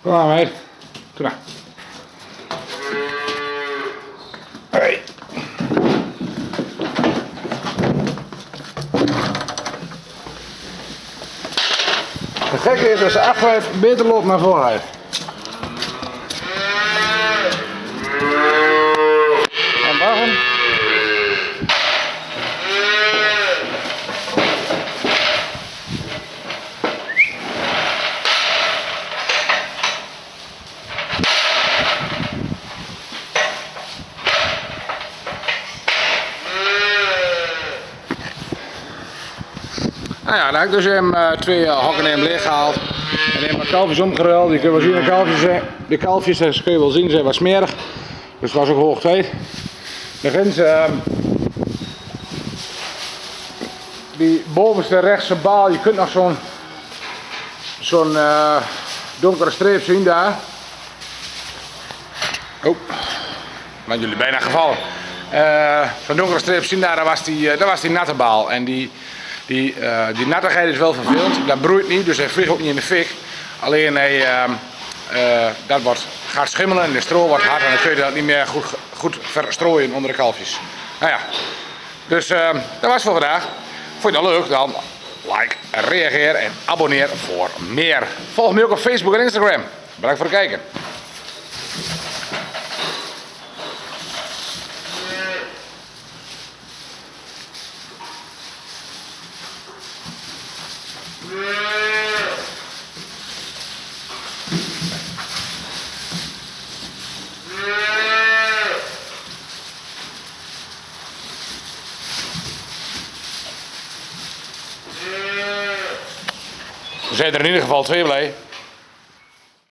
Kom maar, meid. Kom maar. Hey. Het gekke is dat ze achteruit beter loopt naar vooruit. En wachten. Nou ja, dan heb ik dus hem twee hokken in hem leeggehaald. En dan heb ik kalfjes omgeruild. Je kunt wel zien, de kalfjes kun je wel zien, zijn wat smerig. Dus het was ook hoog tijd. De grens, die bovenste rechtse baal, je kunt nog zo'n donkere streep zien daar. Oh, maar jullie bijna gevallen. Zo'n donkere streep zien daar, dat was die natte baal. En die nattigheid is wel vervelend, dat broeit niet, dus hij vliegt ook niet in de fik. Alleen dat gaat schimmelen en de stro wordt hard en dan kun je dat niet meer goed verstrooien onder de kalfjes. Nou ja, dus dat was voor vandaag. Vond je dat leuk? Dan like, reageer en abonneer voor meer. Volg me ook op Facebook en Instagram. Bedankt voor het kijken. Er zijn er in ieder geval twee blij.